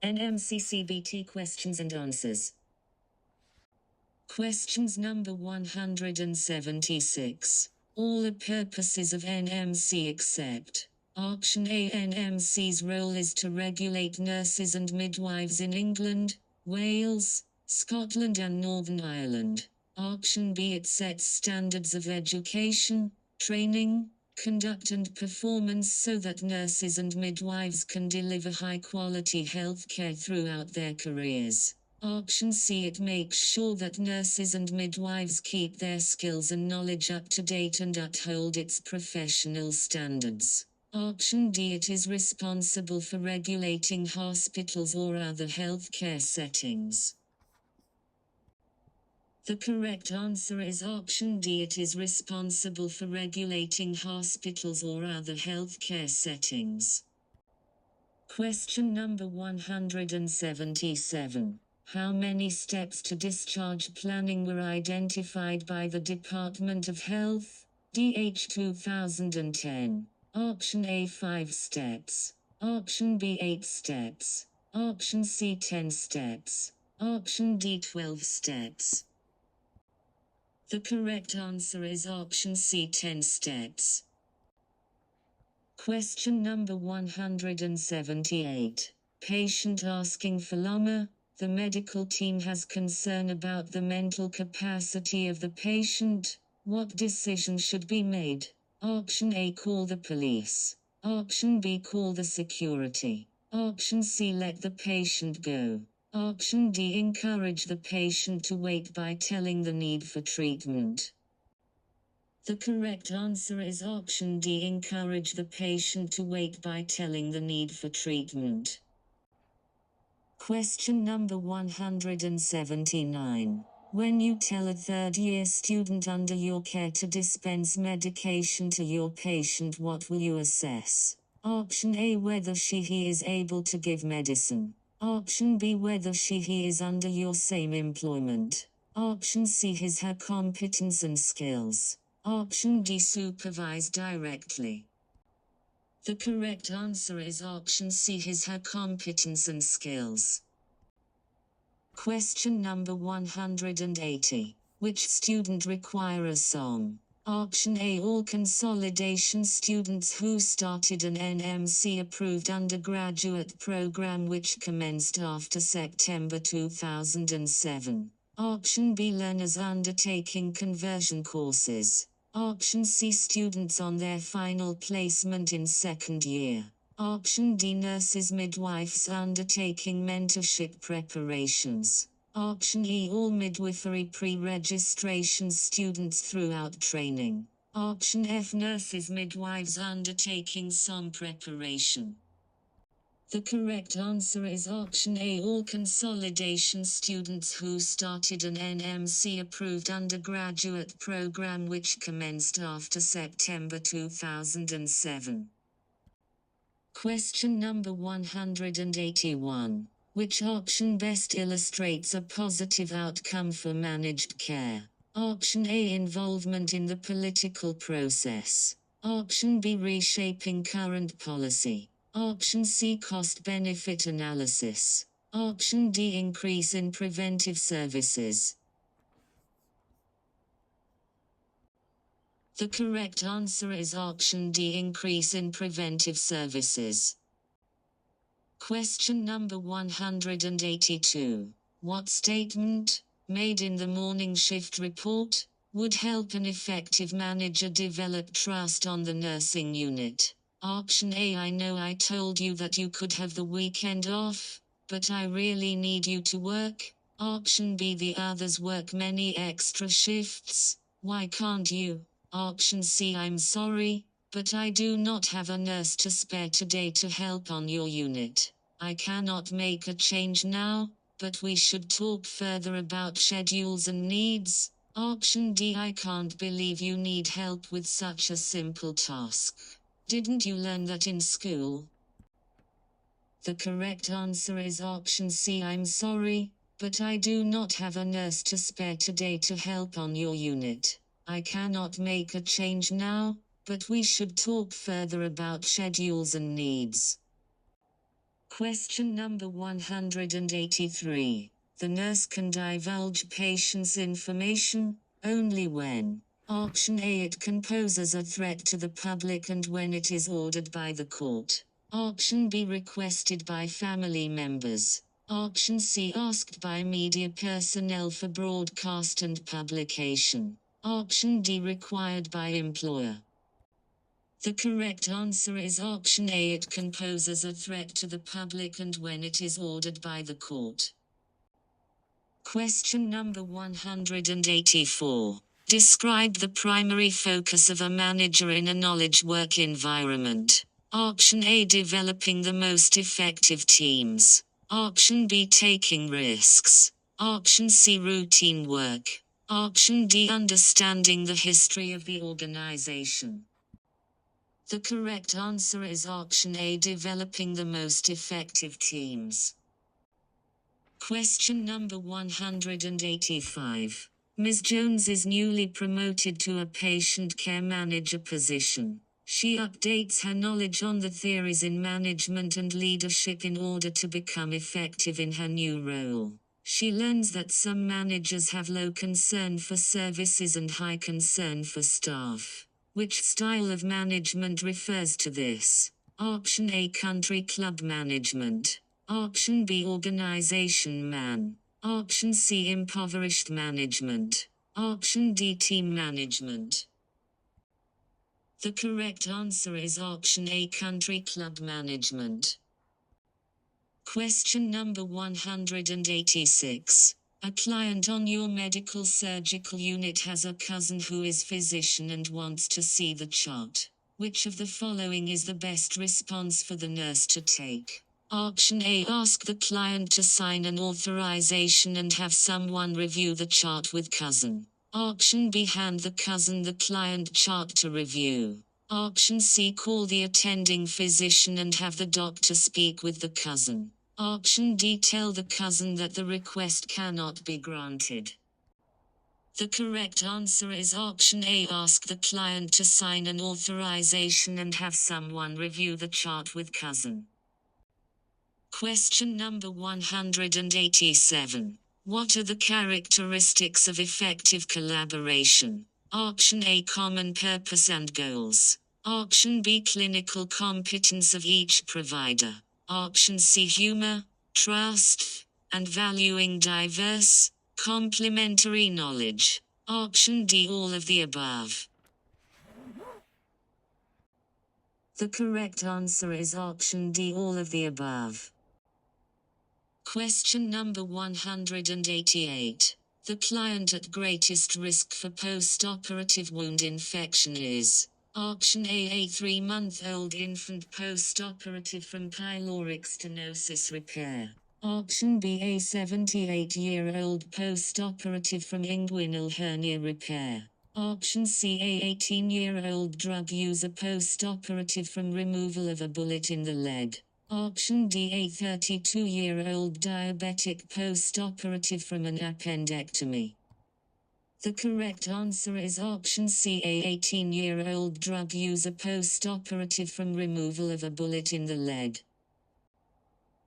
NMC CBT questions and answers. Questions number 176. All the purposes of NMC except. Option A. NMC's role is to regulate nurses and midwives in England, Wales, Scotland and Northern Ireland. Option B. It sets standards of education, training, conduct and performance so that nurses and midwives can deliver high-quality healthcare throughout their careers. Option C. It makes sure that nurses and midwives keep their skills and knowledge up to date and uphold its professional standards. Option D. It is responsible for regulating hospitals or other healthcare settings. The correct answer is option D. It is responsible for regulating hospitals or other healthcare settings. Question number 177. How many steps to discharge planning were identified by the Department of Health, DH 2010? Option A 5 steps. Option B 8 steps. Option C 10 steps. Option D 12 steps. The correct answer is option C 10 steps. Question number 178. Patient asking for LAMA. The medical team has concern about the mental capacity of the patient. What decision should be made? Option A. Call the police. Option B. Call the security. Option C. Let the patient go. Option D. Encourage the patient to wait by telling the need for treatment. The correct answer is option D. Encourage the patient to wait by telling the need for treatment. Question number 179. When you tell a third-year student under your care to dispense medication to your patient, what will you assess? Option A. Whether he is able to give medicine. Option B. Whether he is under your same employment. Option C. Her competence and skills. Option D. Supervise directly. The correct answer is option C. Her competence and skills. Question number 180. Which student require a song? Option A. All consolidation students who started an NMC-approved undergraduate program which commenced after September 2007. Option B. Learners undertaking conversion courses. Option C. Students on their final placement in second year. Option D. Nurses midwives undertaking mentorship preparations. Option E. All midwifery pre-registration students throughout training. Option F. Nurses midwives undertaking some preparation. The correct answer is option A. All consolidation students who started an NMC-approved undergraduate program which commenced after September 2007. Question number 181. Which option best illustrates a positive outcome for managed care? Option A. Involvement in the political process. Option B. Reshaping current policy. Option C. Cost-benefit analysis. Option D. Increase in preventive services. The correct answer is option D. Increase in preventive services. Question number 182. What statement, made in the morning shift report, would help an effective manager develop trust on the nursing unit? Option A. I know I told you that you could have the weekend off, but I really need you to work. Option B. The others work many extra shifts. Why can't you? Option C. I'm sorry, but I do not have a nurse to spare today to help on your unit. I cannot make a change now, but we should talk further about schedules and needs. Option D. I can't believe you need help with such a simple task. Didn't you learn that in school? The correct answer is option C. I'm sorry, but I do not have a nurse to spare today to help on your unit. I cannot make a change now, but we should talk further about schedules and needs. Question number 183. The nurse can divulge patient's information only when: Option A, it can pose as a threat to the public and when it is ordered by the court. Option B, requested by family members. Option C, asked by media personnel for broadcast and publication. Option D, required by employer. The correct answer is option A, it can pose as a threat to the public and when it is ordered by the court. Question number 184. Describe the primary focus of a manager in a knowledge work environment. Option A, developing the most effective teams. Option B, taking risks. Option C, routine work. Option D, understanding the history of the organization. The correct answer is option A, developing the most effective teams. Question number 185. Ms. Jones is newly promoted to a patient care manager position. She updates her knowledge on the theories in management and leadership in order to become effective in her new role. She learns that some managers have low concern for services and high concern for staff. Which style of management refers to this? Option A, country club management. Option B, organization man. Option C, impoverished management. Option D, team management. The correct answer is option A, country club management. Question number 186. A client on your medical surgical unit has a cousin who is physician and wants to see the chart. Which of the following is the best response for the nurse to take? Option A, ask the client to sign an authorization and have someone review the chart with cousin. Option B, hand the cousin the client chart to review. Option C, call the attending physician and have the doctor speak with the cousin. Option D, tell the cousin that the request cannot be granted. The correct answer is option A, ask the client to sign an authorization and have someone review the chart with cousin. Question number 187. What are the characteristics of effective collaboration? Option A, common purpose and goals. Option B, clinical competence of each provider. Option C, humor, trust, and valuing diverse, complementary knowledge. Option D, all of the above. The correct answer is option D, all of the above. Question number 188. The client at greatest risk for post-operative wound infection is: Option A, a 3-month-old infant post-operative from pyloric stenosis repair. Option B, a 78-year-old post-operative from inguinal hernia repair. Option C, a 18-year-old drug user post-operative from removal of a bullet in the leg. Option D, a 32-year-old diabetic post-operative from an appendectomy. The correct answer is option C, a 18-year-old drug user post-operative from removal of a bullet in the leg.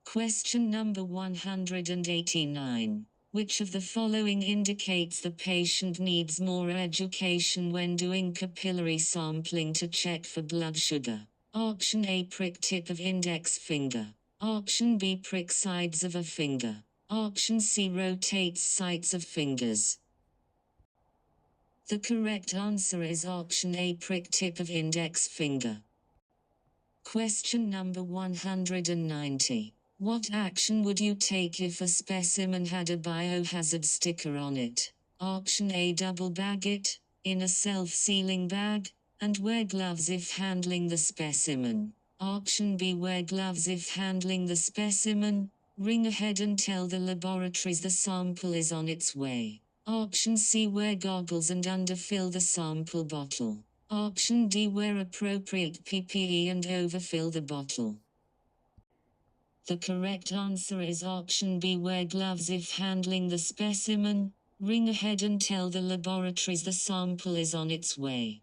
Question number 189. Which of the following indicates the patient needs more education when doing capillary sampling to check for blood sugar? Option A, prick tip of index finger. Option B, prick sides of a finger. Option C, rotates sides of fingers. The correct answer is option A, prick tip of index finger. Question number 190. What action would you take if a specimen had a biohazard sticker on it? Option A, double bag it in a self-sealing bag and wear gloves if handling the specimen. Option B, wear gloves if handling the specimen, ring ahead and tell the laboratories the sample is on its way. Option C, wear goggles and underfill the sample bottle. Option D, wear appropriate PPE and overfill the bottle. The correct answer is option B, wear gloves if handling the specimen, ring ahead and tell the laboratories the sample is on its way.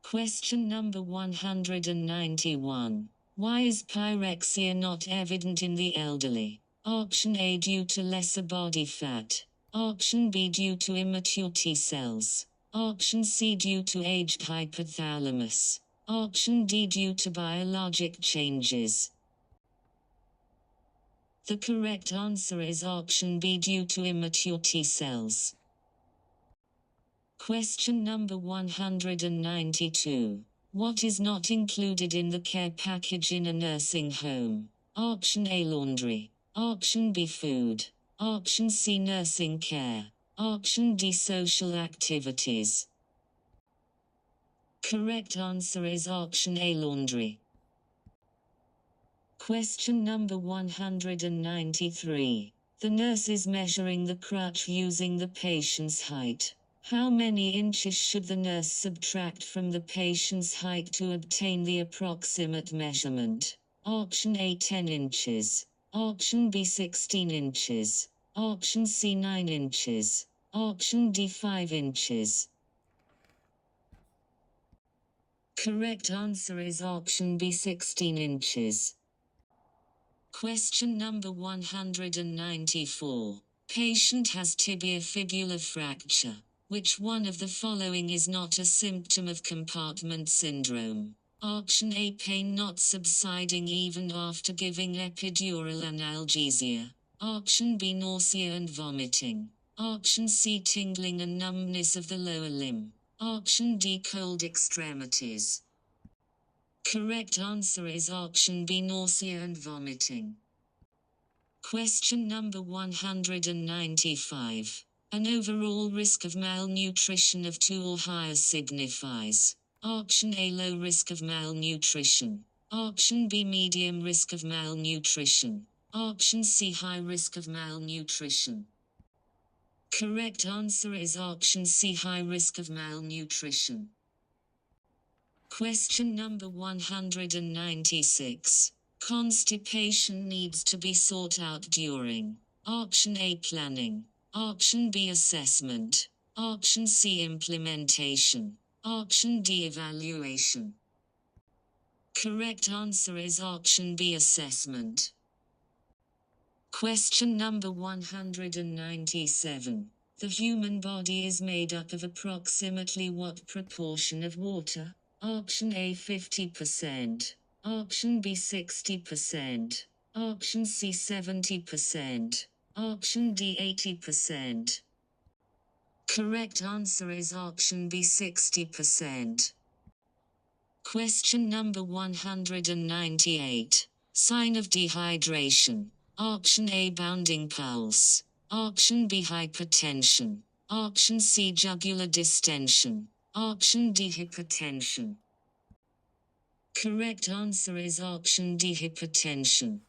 Question number 191. Why is pyrexia not evident in the elderly? Option A, due to lesser body fat. Option B, due to immature T cells. Option C, due to aged hypothalamus. Option D, due to biologic changes. The correct answer is option B, due to immature T cells. Question number 192. What is not included in the care package in a nursing home? Option A, laundry. Option B, food. Option C, nursing care. Option D, social activities. Correct answer is option A, laundry. Question number 193. The nurse is measuring the crutch using the patient's height. How many inches should the nurse subtract from the patient's height to obtain the approximate measurement? Option A, 10 inches. Option B, 16 inches. Option C, 9 inches. Option D, 5 inches. Correct answer is option B, 16 inches. Question number 194. Patient has tibia-fibula fracture. Which one of the following is not a symptom of compartment syndrome? Option A, pain not subsiding even after giving epidural analgesia. Option B, nausea and vomiting. Option C, tingling and numbness of the lower limb. Option D, cold extremities. Correct answer is option B, nausea and vomiting. Question number 195. An overall risk of malnutrition of 2 or higher signifies. Option A, low risk of malnutrition. Option B, medium risk of malnutrition. Option C, high risk of malnutrition. Correct answer is option C, high risk of malnutrition. Question number 196. Constipation needs to be sought out during. Option A, planning. Option B, assessment. Option C, implementation. Option D, evaluation. Correct answer is option B, assessment. Question number 197. The human body is made up of approximately what proportion of water? Option A, 50%. Option B, 60%. Option C, 70%. Option D, 80%. Correct answer is option B, 60%. Question number 198. Sign of dehydration. Option A, bounding pulse. Option B, hypertension. Option C, jugular distension. Option D, hypertension. Correct answer is option D, hypertension.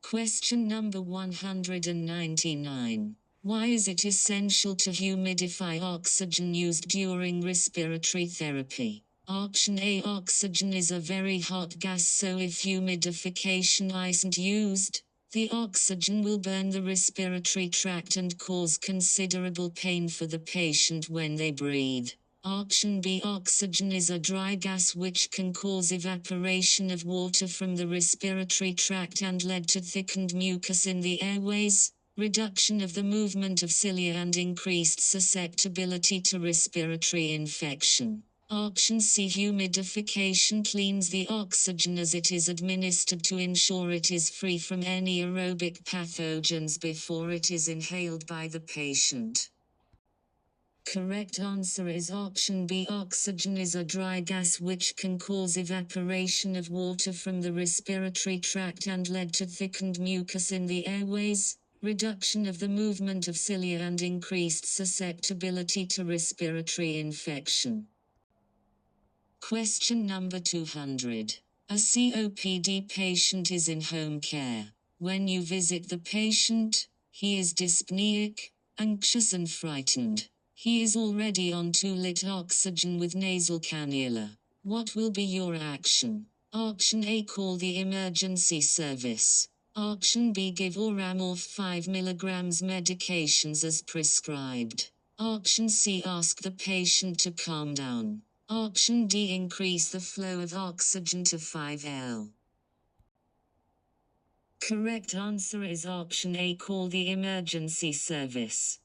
Question number 199. Why is it essential to humidify oxygen used during respiratory therapy? Option A, oxygen is a very hot gas, so if humidification isn't used, the oxygen will burn the respiratory tract and cause considerable pain for the patient when they breathe. Option B, oxygen is a dry gas which can cause evaporation of water from the respiratory tract and lead to thickened mucus in the airways, reduction of the movement of cilia and increased susceptibility to respiratory infection. Option C, humidification cleans the oxygen as it is administered to ensure it is free from any aerobic pathogens before it is inhaled by the patient. Correct answer is option B, oxygen is a dry gas which can cause evaporation of water from the respiratory tract and lead to thickened mucus in the airways, reduction of the movement of cilia and increased susceptibility to respiratory infection. Question number 200. A COPD patient is in home care. When you visit the patient, he is dyspneic, anxious and frightened. He is already on 2-liter oxygen with nasal cannula. What will be your action? Option A, call the emergency service. Option B, give Oram or 5 mg medications as prescribed. Option C, ask the patient to calm down. Option D. Increase the flow of oxygen to 5L. Correct answer is option A. Call the emergency service.